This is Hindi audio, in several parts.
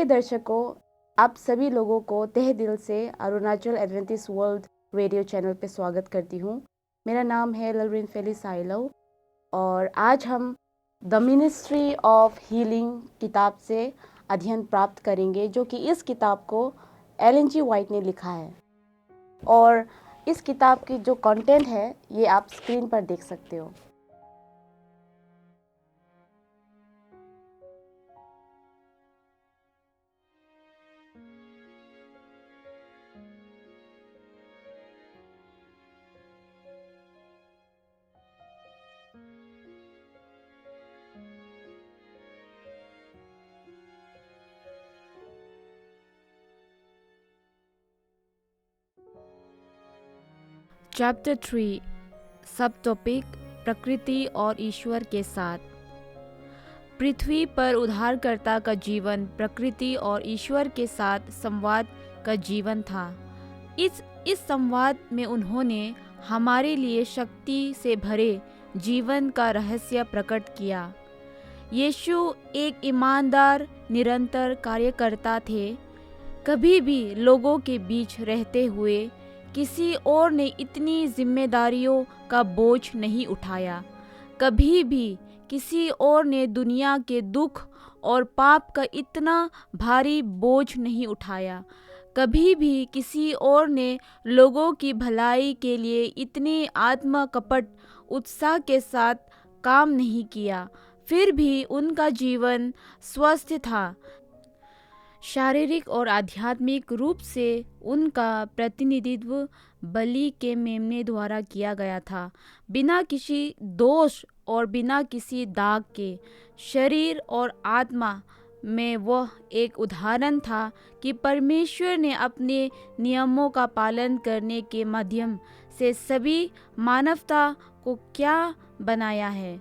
प्रिय दर्शकों, आप सभी लोगों को तहे दिल से Arunachal Adventist world radio channel पे स्वागत करती हूँ। मेरा नाम है ललरिन फेलिस साइलो और आज हम द मिनिस्ट्री ऑफ हीलिंग किताब से अध्ययन प्राप्त करेंगे, जो कि इस किताब को एलन जी वाइट ने लिखा है। और इस किताब की जो कंटेंट है ये आप स्क्रीन पर देख सकते हो। चैप्टर 3 सब टॉपिक प्रकृति और ईश्वर के साथ। पृथ्वी पर उद्धारकर्ता का जीवन प्रकृति और ईश्वर के साथ संवाद का जीवन था। इस संवाद में उन्होंने हमारे लिए शक्ति से भरे जीवन का रहस्य प्रकट किया। यीशु एक ईमानदार निरंतर कार्यकर्ता थे। कभी भी लोगों के बीच रहते हुए किसी और ने इतनी जिम्मेदारियों का बोझ नहीं उठाया। कभी भी किसी और ने दुनिया के दुख और पाप का इतना भारी बोझ नहीं उठाया। कभी भी किसी और ने लोगों की भलाई के लिए इतने आत्मकपट उत्साह के साथ काम नहीं किया। फिर भी उनका जीवन स्वस्थ था। शारीरिक और आध्यात्मिक रूप से उनका प्रतिनिधित्व बलि के मेमने द्वारा किया गया था। बिना किसी दोष और बिना किसी दाग के शरीर और आत्मा में वह एक उदाहरण था कि परमेश्वर ने अपने नियमों का पालन करने के माध्यम से सभी मानवता को क्या बनाया है।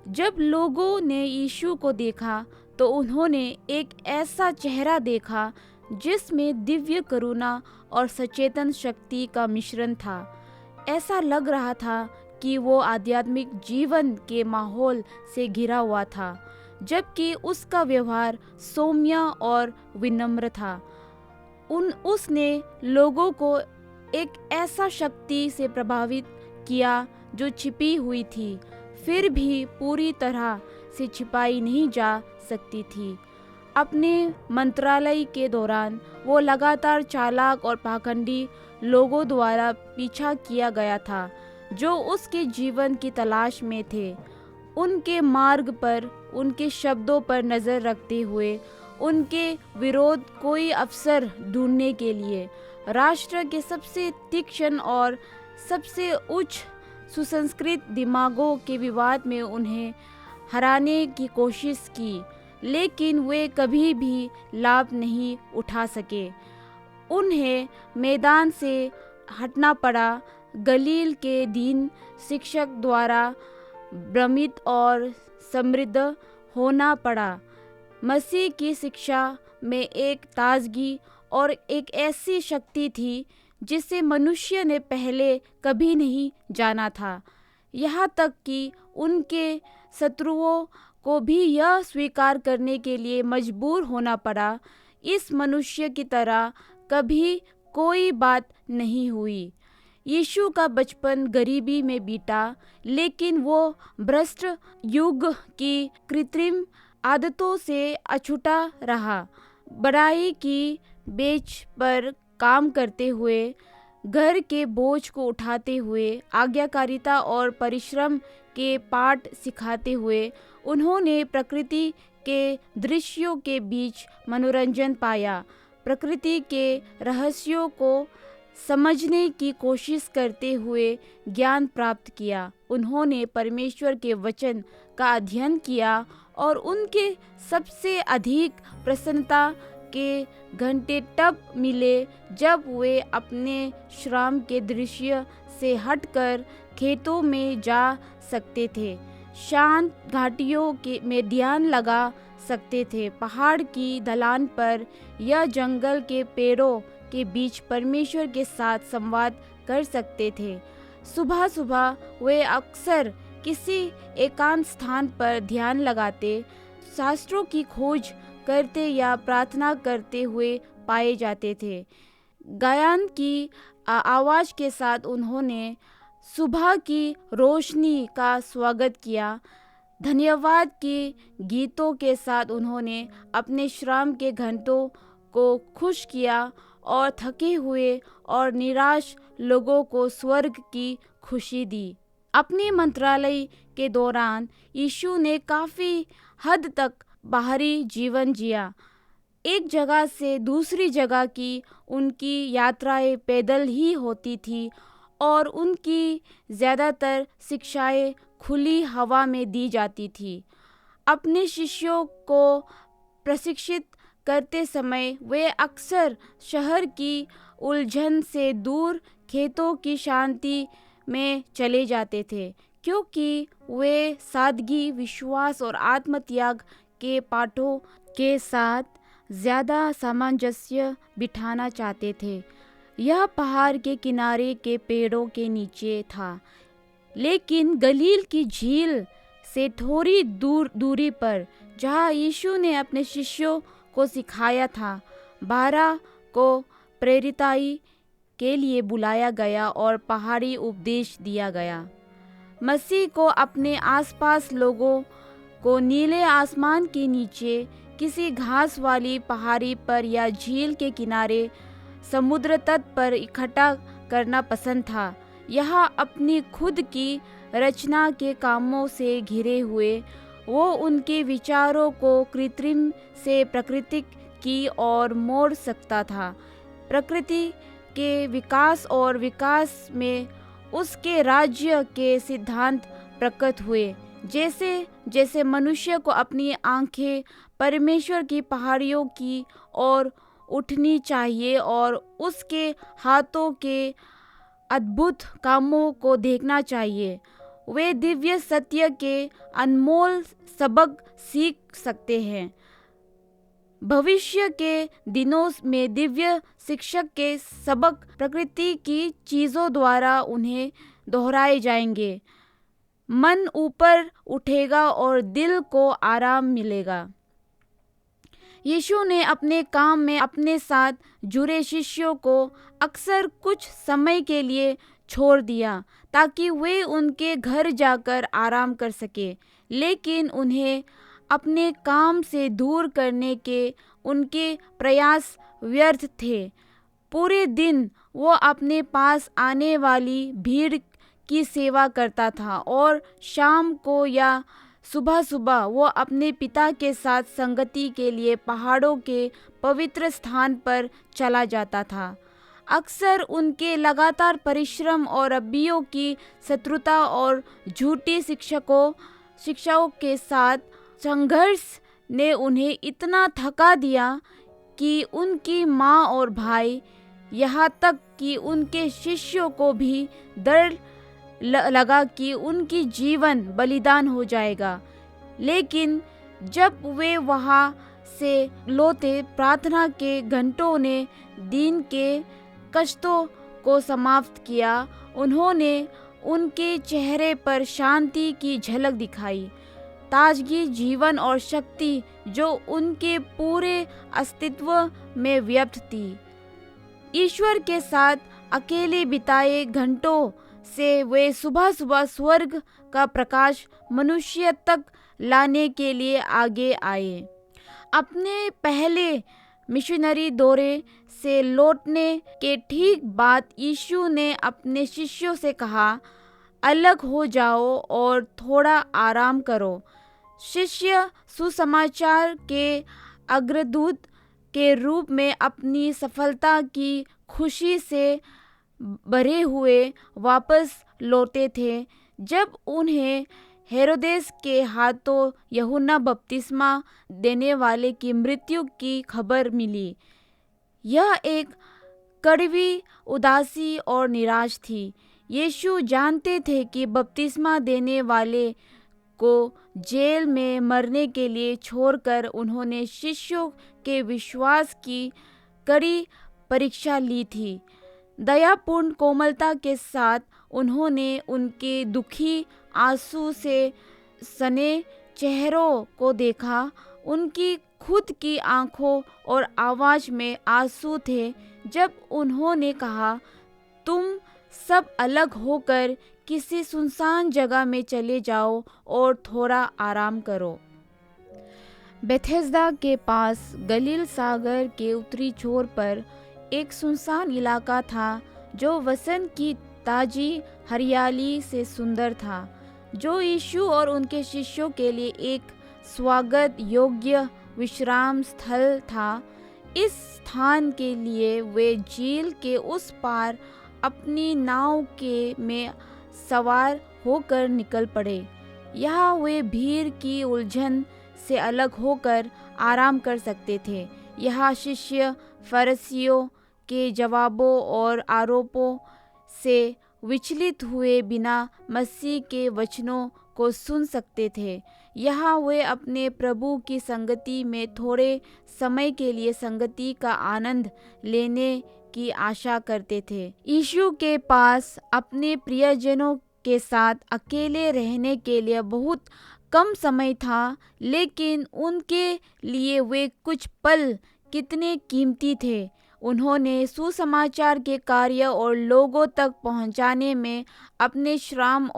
जब लोगों ने यीशु को देखा तो उन्होंने एक ऐसा चेहरा देखा जिसमें दिव्य करुणा और सचेतन शक्ति का मिश्रण था। ऐसा लग रहा था कि वो आध्यात्मिक जीवन के माहौल से घिरा हुआ था, जबकि उसका व्यवहार सौम्य और विनम्र था। उसने लोगों को एक ऐसा शक्ति से प्रभावित किया जो छिपी हुई थी, फिर भी पूरी तरह से छिपाई नहीं जा सकती थी। अपने मंत्रालय के दौरान वो लगातार चालाक और पाखंडी लोगों द्वारा पीछा किया गया था, जो उसके जीवन की तलाश में थे। उनके मार्ग पर, उनके शब्दों पर नज़र रखते हुए उनके विरोध कोई अवसर ढूंढने के लिए राष्ट्र के सबसे तीक्ष्ण और सबसे उच्च सुसंस्कृत दिमागों के विवाद में उन्हें हराने की कोशिश की, लेकिन वे कभी भी लाभ नहीं उठा सके। उन्हें मैदान से हटना पड़ा। गलील के दीन शिक्षक द्वारा भ्रमित और समृद्ध होना पड़ा। मसीह की शिक्षा में एक ताजगी और एक ऐसी शक्ति थी जिसे मनुष्य ने पहले कभी नहीं जाना था। यहाँ तक कि उनके शत्रुओं को भी यह स्वीकार करने के लिए मजबूर होना पड़ा, इस मनुष्य की तरह कभी कोई बात नहीं हुई। यीशु का बचपन गरीबी में बीता, लेकिन वो भ्रष्ट युग की कृत्रिम आदतों से अछूता रहा। बड़ाई की बेंच पर काम करते हुए, घर के बोझ को उठाते हुए, आज्ञाकारिता और परिश्रम के पाठ सिखाते हुए उन्होंने प्रकृति के दृश्यों के बीच मनोरंजन पाया। प्रकृति के रहस्यों को समझने की कोशिश करते हुए ज्ञान प्राप्त किया। उन्होंने परमेश्वर के वचन का अध्ययन किया और उनके सबसे अधिक प्रसन्नता के घंटे तब मिले जब वे अपने श्रम के दृश्य से हटकर खेतों में जा सकते थे, शांत घाटियों में ध्यान लगा सकते थे, पहाड़ की ढलान पर या जंगल के पेड़ों के बीच परमेश्वर के साथ संवाद कर सकते थे। सुबह सुबह वे अक्सर किसी एकांत स्थान पर ध्यान लगाते, शास्त्रों की खोज करते या प्रार्थना करते हुए पाए जाते थे। गायन की आवाज़ के साथ उन्होंने सुबह की रोशनी का स्वागत किया। धन्यवाद के गीतों के साथ उन्होंने अपने श्रम के घंटों को खुश किया और थके हुए और निराश लोगों को स्वर्ग की खुशी दी। अपने मंत्रालय के दौरान यीशु ने काफ़ी हद तक बाहरी जीवन जिया। एक जगह से दूसरी जगह की उनकी यात्राएं पैदल ही होती थी और उनकी ज़्यादातर शिक्षाएं खुली हवा में दी जाती थी। अपने शिष्यों को प्रशिक्षित करते समय वे अक्सर शहर की उलझन से दूर खेतों की शांति में चले जाते थे, क्योंकि वे सादगी, विश्वास और आत्मत्याग के पाठों के साथ ज़्यादा सामंजस्य बिठाना चाहते थे। यह पहाड़ के किनारे के पेड़ों के नीचे था, लेकिन गलील की झील से थोड़ी दूरी पर, जहाँ यीशु ने अपने शिष्यों को सिखाया था। 12 को प्रेरिताई के लिए बुलाया गया और पहाड़ी उपदेश दिया गया। मसीह को अपने आसपास लोगों को नीले आसमान के नीचे, किसी घास वाली पहाड़ी पर या झील के किनारे समुद्र तट पर इकट्ठा करना पसंद था। यहाँ अपनी खुद की रचना के कामों से घिरे हुए वो उनके विचारों को कृत्रिम से प्रकृति की ओर मोड़ सकता था। प्रकृति के विकास और विकास में उसके राज्य के सिद्धांत प्रकट हुए। जैसे जैसे मनुष्य को अपनी आंखें परमेश्वर की पहाड़ियों की ओर उठनी चाहिए और उसके हाथों के अद्भुत कामों को देखना चाहिए, वे दिव्य सत्य के अनमोल सबक सीख सकते हैं। भविष्य के दिनों में दिव्य शिक्षक के सबक प्रकृति की चीज़ों द्वारा उन्हें दोहराए जाएंगे। मन ऊपर उठेगा और दिल को आराम मिलेगा। यीशु ने अपने काम में अपने साथ जुड़े शिष्यों को अक्सर कुछ समय के लिए छोड़ दिया ताकि वे उनके घर जाकर आराम कर सके, लेकिन उन्हें अपने काम से दूर करने के उनके प्रयास व्यर्थ थे। पूरे दिन वो अपने पास आने वाली भीड़ की सेवा करता था और शाम को या सुबह सुबह वो अपने पिता के साथ संगति के लिए पहाड़ों के पवित्र स्थान पर चला जाता था। अक्सर उनके लगातार परिश्रम और रब्बियों की शत्रुता और झूठी शिक्षाओं के साथ संघर्ष ने उन्हें इतना थका दिया कि उनकी माँ और भाई, यहाँ तक कि उनके शिष्यों को भी डर लगा कि उनकी जीवन बलिदान हो जाएगा। लेकिन जब वे वहाँ से लौटे, प्रार्थना के घंटों ने दिन के कष्टों को समाप्त किया। उन्होंने उनके चेहरे पर शांति की झलक दिखाई, ताजगी, जीवन और शक्ति जो उनके पूरे अस्तित्व में व्याप्त थी। ईश्वर के साथ अकेले बिताए घंटों से वे सुबह सुबह स्वर्ग का प्रकाश मनुष्य तक लाने के लिए आगे आए। अपने पहले मिशनरी दौरे से लौटने के ठीक बाद यीशु ने अपने शिष्यों से कहा, अलग हो जाओ और थोड़ा आराम करो। शिष्य सुसमाचार के अग्रदूत के रूप में अपनी सफलता की खुशी से भरे हुए वापस लौटे थे जब उन्हें हेरोदेस के हाथों यूहन्ना बपतिस्मा देने वाले की मृत्यु की खबर मिली। यह एक कड़वी उदासी और निराश थी। यीशु जानते थे कि बपतिस्मा देने वाले को जेल में मरने के लिए छोड़कर उन्होंने शिष्यों के विश्वास की कड़ी परीक्षा ली थी। दयापूर्ण कोमलता के साथ उन्होंने उनके दुखी, आंसू से सने चेहरों को देखा, उनकी खुद की आंखों और आवाज में आंसू थे जब उन्होंने कहा, तुम सब अलग होकर किसी सुनसान जगह में चले जाओ और थोड़ा आराम करो। बेथेस्दा के पास गलील सागर के उत्तरी छोर पर एक सुनसान इलाका था जो वसंत की ताजी हरियाली से सुंदर था, जो यीशु और उनके शिष्यों के लिए एक स्वागत योग्य विश्राम स्थल था। इस स्थान के लिए वे झील के उस पार अपनी नाव के में सवार होकर निकल पड़े। यहाँ वे भीड़ की उलझन से अलग होकर आराम कर सकते थे। यहाँ शिष्य फरीसियों के जवाबों और आरोपों से विचलित हुए बिना मसीह के वचनों को सुन सकते थे। यहाँ वे अपने प्रभु की संगति में थोड़े समय के लिए संगति का आनंद लेने की आशा करते थे। यीशु के पास अपने प्रियजनों के साथ अकेले रहने के लिए बहुत कम समय था, लेकिन उनके लिए वे कुछ पल कितने कीमती थे। उन्होंने सुसमाचार के कार्य और लोगों तक पहुंचाने में अपने श्रम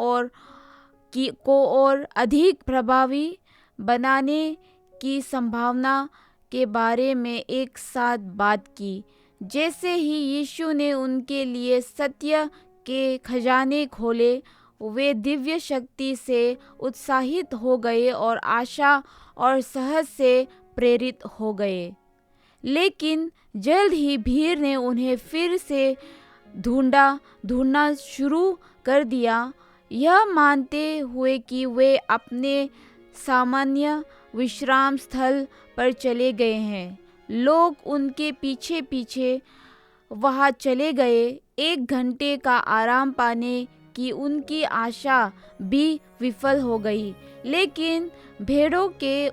को और अधिक प्रभावी बनाने की संभावना के बारे में एक साथ बात की। जैसे ही यीशु ने उनके लिए सत्य के खजाने खोले, वे दिव्य शक्ति से उत्साहित हो गए और आशा और साहस से प्रेरित हो गए। लेकिन जल्द ही भीड़ ने उन्हें फिर से ढूंढना शुरू कर दिया, यह मानते हुए कि वे अपने सामान्य विश्राम स्थल पर चले गए हैं। लोग उनके पीछे पीछे वहां चले गए। 1 घंटे का आराम पाने की उनकी आशा भी विफल हो गई, लेकिन भेड़ों के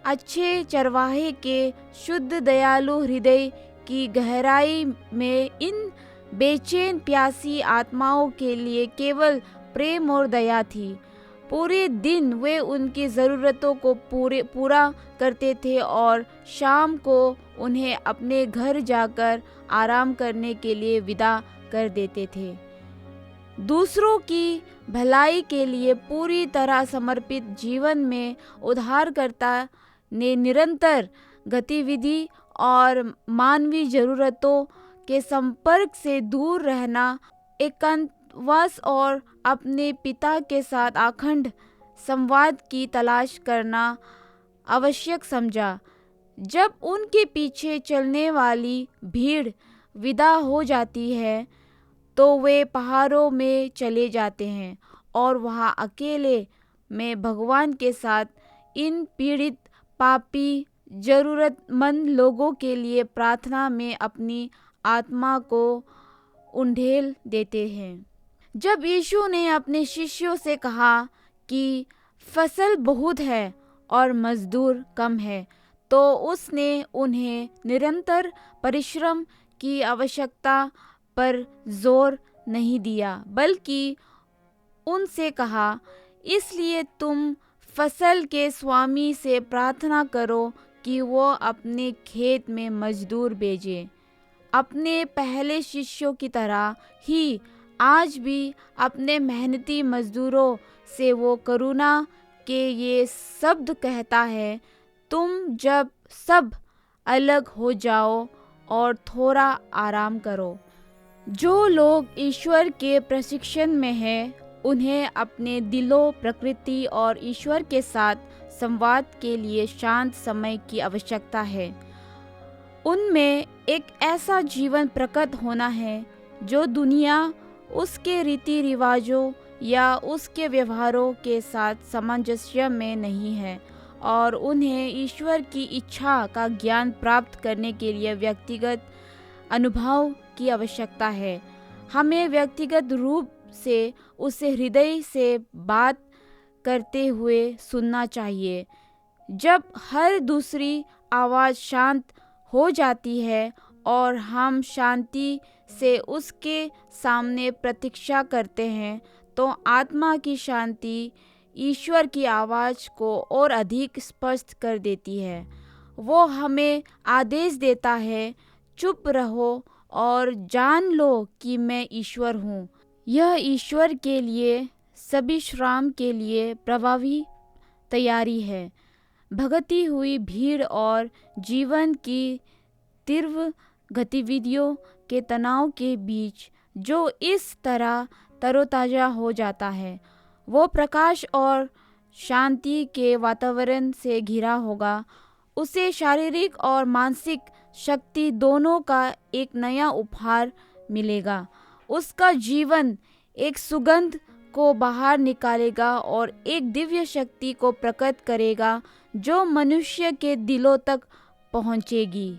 अच्छे चरवाहे के शुद्ध दयालु हृदय की गहराई में इन बेचैन प्यासी आत्माओं के लिए केवल प्रेम और दया थी। पूरे दिन वे उनकी ज़रूरतों को पूरा करते थे और शाम को उन्हें अपने घर जाकर आराम करने के लिए विदा कर देते थे। दूसरों की भलाई के लिए पूरी तरह समर्पित जीवन में उद्धारकर्ता ने निरंतर गतिविधि और मानवीय ज़रूरतों के संपर्क से दूर रहना, एकांतवास और अपने पिता के साथ अखंड संवाद की तलाश करना आवश्यक समझा। जब उनके पीछे चलने वाली भीड़ विदा हो जाती है तो वे पहाड़ों में चले जाते हैं और वहां अकेले में भगवान के साथ इन पीड़ित पापी जरूरतमंद लोगों के लिए प्रार्थना में अपनी आत्मा को उंडेल देते हैं। जब यीशु ने अपने शिष्यों से कहा कि फसल बहुत है और मजदूर कम है, तो उसने उन्हें निरंतर परिश्रम की आवश्यकता पर जोर नहीं दिया, बल्कि उनसे कहा, इसलिए तुम फसल के स्वामी से प्रार्थना करो कि वो अपने खेत में मजदूर भेजे। अपने पहले शिष्यों की तरह ही आज भी अपने मेहनती मजदूरों से वो करुणा के ये शब्द कहता है, तुम जब सब अलग हो जाओ और थोड़ा आराम करो। जो लोग ईश्वर के प्रशिक्षण में हैं, उन्हें अपने दिलों, प्रकृति और ईश्वर के साथ संवाद के लिए शांत समय की आवश्यकता है। उनमें एक ऐसा जीवन प्रकट होना है जो दुनिया, उसके रीति रिवाजों या उसके व्यवहारों के साथ सामंजस्य में नहीं है, और उन्हें ईश्वर की इच्छा का ज्ञान प्राप्त करने के लिए व्यक्तिगत अनुभव की आवश्यकता है। हमें व्यक्तिगत रूप से उसे हृदय से बात करते हुए सुनना चाहिए। जब हर दूसरी आवाज़ शांत हो जाती है और हम शांति से उसके सामने प्रतीक्षा करते हैं, तो आत्मा की शांति ईश्वर की आवाज़ को और अधिक स्पष्ट कर देती है। वो हमें आदेश देता है, चुप रहो और जान लो कि मैं ईश्वर हूँ। यह ईश्वर के लिए सभी श्राम के लिए प्रभावी तैयारी है। भगती हुई भीड़ और जीवन की तीव्र गतिविधियों के तनाव के बीच जो इस तरह तरोताज़ा हो जाता है, वो प्रकाश और शांति के वातावरण से घिरा होगा। उसे शारीरिक और मानसिक शक्ति दोनों का एक नया उपहार मिलेगा। उसका जीवन एक सुगंध को बाहर निकालेगा और एक दिव्य शक्ति को प्रकट करेगा जो मनुष्य के दिलों तक पहुँचेगी।